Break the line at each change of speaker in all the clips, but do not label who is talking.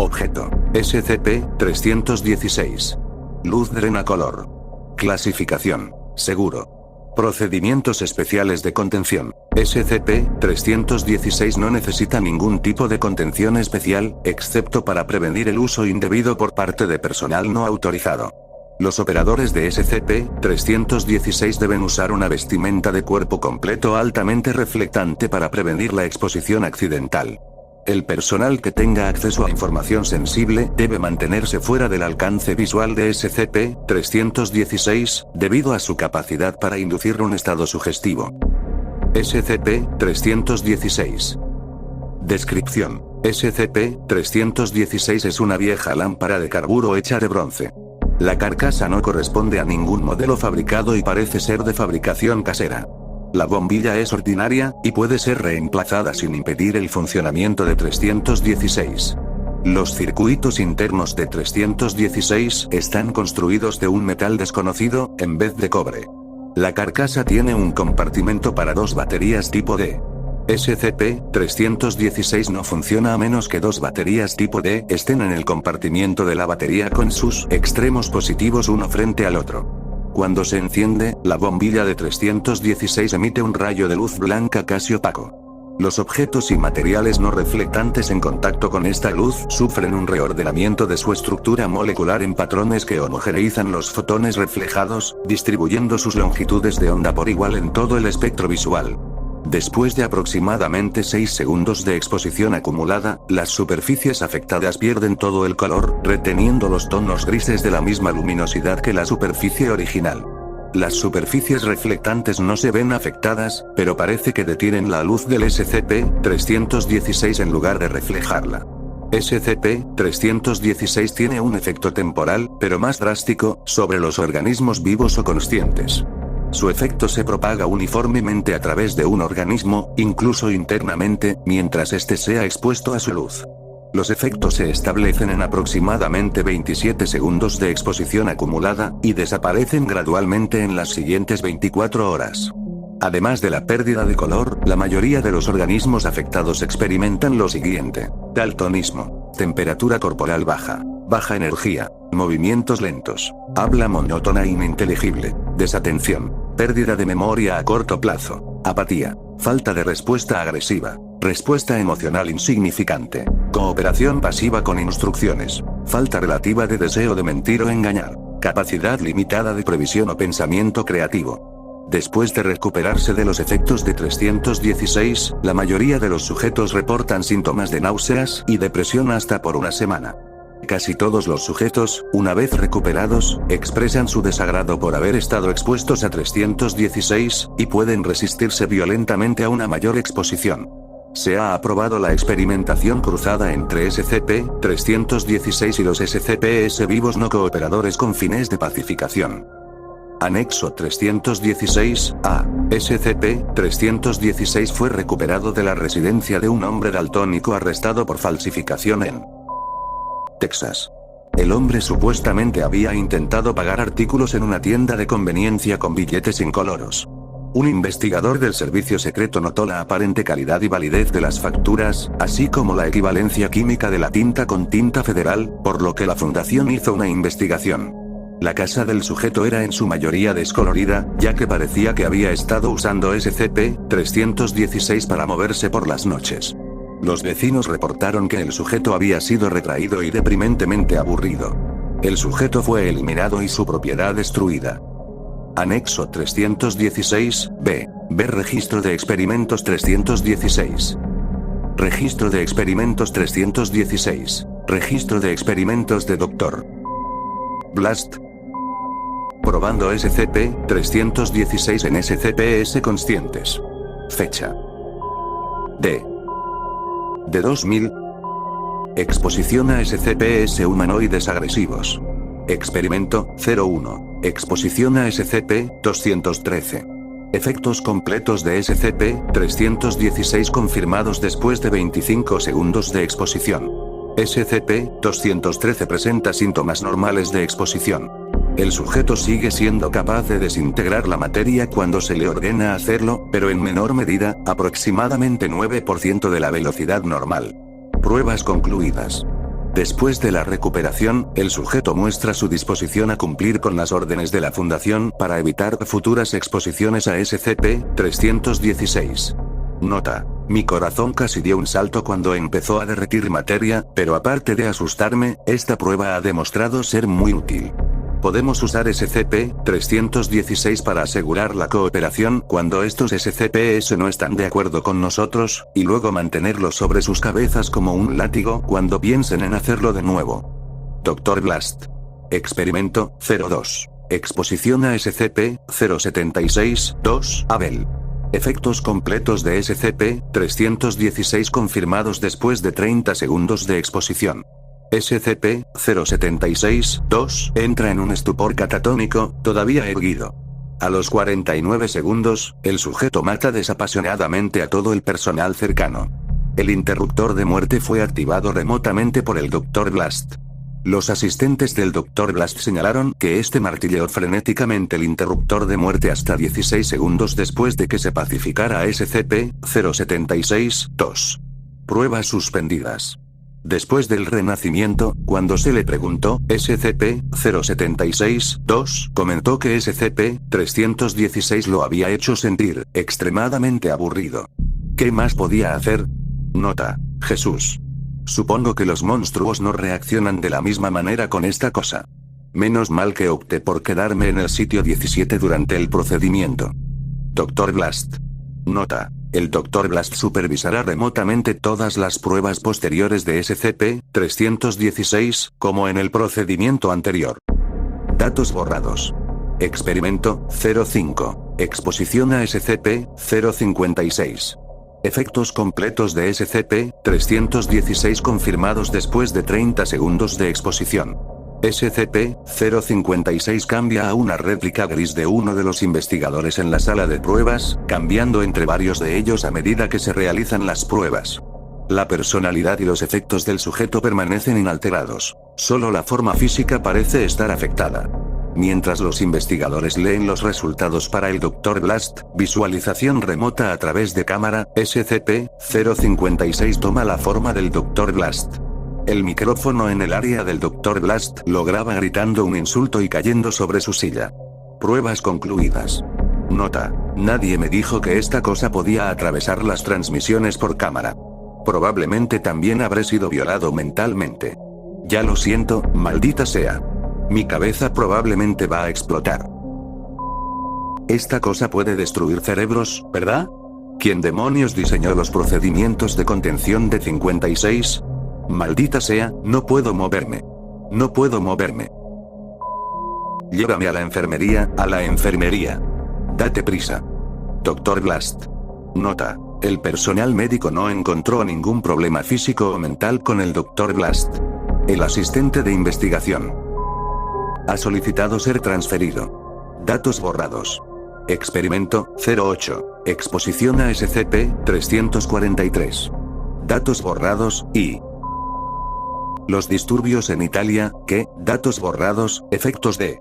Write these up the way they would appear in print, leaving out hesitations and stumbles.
Objeto. SCP-316. Luz drena color. Clasificación. Seguro. Procedimientos especiales de contención. SCP-316 no necesita ningún tipo de contención especial, excepto para prevenir el uso indebido por parte de personal no autorizado. Los operadores de SCP-316 deben usar una vestimenta de cuerpo completo altamente reflectante para prevenir la exposición accidental. El personal que tenga acceso a información sensible debe mantenerse fuera del alcance visual de SCP-316, debido a su capacidad para inducir un estado sugestivo. SCP-316. Descripción. SCP-316 es una vieja lámpara de carburo hecha de bronce. La carcasa no corresponde a ningún modelo fabricado y parece ser de fabricación casera. La bombilla es ordinaria, y puede ser reemplazada sin impedir el funcionamiento de 316. Los circuitos internos de 316 están construidos de un metal desconocido, en vez de cobre. La carcasa tiene un compartimento para 2 baterías tipo D. SCP-316 no funciona a menos que 2 baterías tipo D estén en el compartimiento de la batería con sus extremos positivos uno frente al otro. Cuando se enciende, la bombilla de 316 emite un rayo de luz blanca casi opaco. Los objetos y materiales no reflectantes en contacto con esta luz sufren un reordenamiento de su estructura molecular en patrones que homogeneizan los fotones reflejados, distribuyendo sus longitudes de onda por igual en todo el espectro visual. Después de aproximadamente 6 segundos de exposición acumulada, las superficies afectadas pierden todo el color, reteniendo los tonos grises de la misma luminosidad que la superficie original. Las superficies reflectantes no se ven afectadas, pero parece que detienen la luz del SCP-316 en lugar de reflejarla. SCP-316 tiene un efecto temporal, pero más drástico, sobre los organismos vivos o conscientes. Su efecto se propaga uniformemente a través de un organismo, incluso internamente, mientras éste sea expuesto a su luz. Los efectos se establecen en aproximadamente 27 segundos de exposición acumulada, y desaparecen gradualmente en las siguientes 24 horas. Además de la pérdida de color, la mayoría de los organismos afectados experimentan lo siguiente: daltonismo, temperatura corporal baja, baja energía, movimientos lentos, habla monótona e ininteligible, desatención, pérdida de memoria a corto plazo, apatía, falta de respuesta agresiva, respuesta emocional insignificante, cooperación pasiva con instrucciones, falta relativa de deseo de mentir o engañar, capacidad limitada de previsión o pensamiento creativo. Después de recuperarse de los efectos de 316, la mayoría de los sujetos reportan síntomas de náuseas y depresión hasta por una semana. Casi todos los sujetos, una vez recuperados, expresan su desagrado por haber estado expuestos a 316, y pueden resistirse violentamente a una mayor exposición. Se ha aprobado la experimentación cruzada entre SCP-316 y los SCP-S vivos no cooperadores con fines de pacificación. Anexo 316-A. SCP-316 fue recuperado de la residencia de un hombre daltónico arrestado por falsificación en Texas. El hombre supuestamente había intentado pagar artículos en una tienda de conveniencia con billetes incoloros. Un investigador del servicio secreto notó la aparente calidad y validez de las facturas, así como la equivalencia química de la tinta con tinta federal, por lo que la fundación hizo una investigación. La casa del sujeto era en su mayoría descolorida, ya que parecía que había estado usando SCP-316 para moverse por las noches. Los vecinos reportaron que el sujeto había sido retraído y deprimentemente aburrido. El sujeto fue eliminado y su propiedad destruida. Anexo 316-B. Ver Registro de Experimentos 316. Registro de Experimentos 316. Registro de Experimentos de Dr. Blast. Probando SCP-316 en SCP-S conscientes. Fecha. De 2000. Exposición a SCP-S humanoides agresivos. Experimento 01. Exposición a SCP-213. Efectos completos de SCP-316 confirmados después de 25 segundos de exposición. SCP-213 presenta síntomas normales de exposición. El sujeto sigue siendo capaz de desintegrar la materia cuando se le ordena hacerlo, pero en menor medida, aproximadamente 9% de la velocidad normal. Pruebas concluidas. Después de la recuperación, el sujeto muestra su disposición a cumplir con las órdenes de la Fundación para evitar futuras exposiciones a SCP-316. Nota: mi corazón casi dio un salto cuando empezó a derretir materia, pero aparte de asustarme, esta prueba ha demostrado ser muy útil. Podemos usar SCP-316 para asegurar la cooperación cuando estos SCPs no están de acuerdo con nosotros, y luego mantenerlos sobre sus cabezas como un látigo cuando piensen en hacerlo de nuevo. Dr. Blast. Experimento 02. Exposición a SCP-076-2 Abel. Efectos completos de SCP-316 confirmados después de 30 segundos de exposición. SCP-076-2 entra en un estupor catatónico, todavía erguido. A los 49 segundos, el sujeto mata desapasionadamente a todo el personal cercano. El interruptor de muerte fue activado remotamente por el Dr. Blast. Los asistentes del Dr. Blast señalaron que este martilleó frenéticamente el interruptor de muerte hasta 16 segundos después de que se pacificara a SCP-076-2. Pruebas suspendidas. Después del renacimiento, cuando se le preguntó, SCP-076-2 comentó que SCP-316 lo había hecho sentir extremadamente aburrido. ¿Qué más podía hacer? Nota: Jesús. Supongo que los monstruos no reaccionan de la misma manera con esta cosa. Menos mal que opté por quedarme en el sitio 17 durante el procedimiento. Dr. Blast. Nota: el Dr. Blast supervisará remotamente todas las pruebas posteriores de SCP-316, como en el procedimiento anterior. Datos borrados. Experimento 05. Exposición a SCP-056. Efectos completos de SCP-316 confirmados después de 30 segundos de exposición. SCP-056 cambia a una réplica gris de uno de los investigadores en la sala de pruebas, cambiando entre varios de ellos a medida que se realizan las pruebas. La personalidad y los efectos del sujeto permanecen inalterados. Solo la forma física parece estar afectada. Mientras los investigadores leen los resultados para el Dr. Blast, visualización remota a través de cámara, SCP-056 toma la forma del Dr. Blast. El micrófono en el área del Dr. Blast lo graba gritando un insulto y cayendo sobre su silla. Pruebas concluidas. Nota: nadie me dijo que esta cosa podía atravesar las transmisiones por cámara. Probablemente también habré sido violado mentalmente. Ya lo siento, maldita sea. Mi cabeza probablemente va a explotar. Esta cosa puede destruir cerebros, ¿verdad? ¿Quién demonios diseñó los procedimientos de contención de 56? Maldita sea, no puedo moverme. No puedo moverme. Llévame a la enfermería, a la enfermería. Date prisa. Dr. Blast. Nota: el personal médico no encontró ningún problema físico o mental con el Dr. Blast. El asistente de investigación ha solicitado ser transferido. Datos borrados. Experimento 08. Exposición a SCP-343. Datos borrados, y los disturbios en Italia, ¿qué? Datos borrados, efectos de.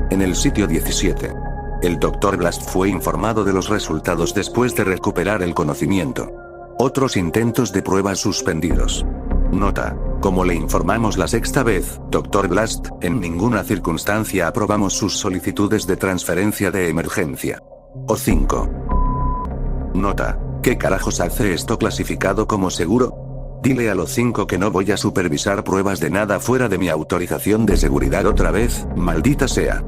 En el sitio 17. El Dr. Blast fue informado de los resultados después de recuperar el conocimiento. Otros intentos de pruebas suspendidos. Nota: como le informamos la sexta vez, Dr. Blast, en ninguna circunstancia aprobamos sus solicitudes de transferencia de emergencia. O5. Nota: ¿qué carajos hace esto clasificado como seguro? Dile a los 5 que no voy a supervisar pruebas de nada fuera de mi autorización de seguridad otra vez, maldita sea.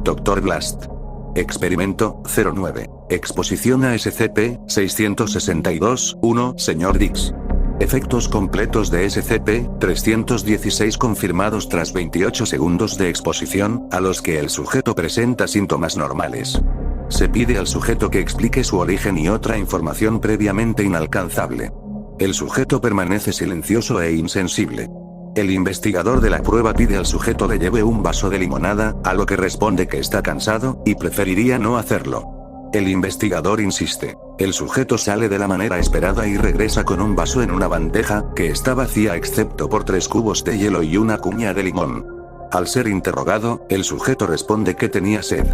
Dr. Blast. Experimento 09. Exposición a SCP-662-1, Sr. Dix. Efectos completos de SCP-316 confirmados tras 28 segundos de exposición, a los que el sujeto presenta síntomas normales. Se pide al sujeto que explique su origen y otra información previamente inalcanzable. El sujeto permanece silencioso e insensible. El investigador de la prueba pide al sujeto le lleve un vaso de limonada, a lo que responde que está cansado, y preferiría no hacerlo. El investigador insiste. El sujeto sale de la manera esperada y regresa con un vaso en una bandeja, que está vacía excepto por 3 cubos de hielo y una cuña de limón. Al ser interrogado, el sujeto responde que tenía sed.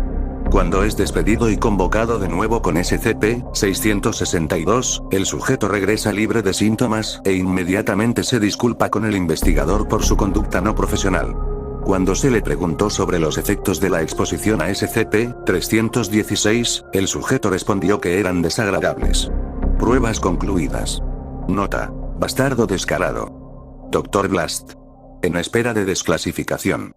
Cuando es despedido y convocado de nuevo con SCP-662, el sujeto regresa libre de síntomas e inmediatamente se disculpa con el investigador por su conducta no profesional. Cuando se le preguntó sobre los efectos de la exposición a SCP-316, el sujeto respondió que eran desagradables. Pruebas concluidas. Nota: bastardo descarado. Dr. Blast. En espera de desclasificación.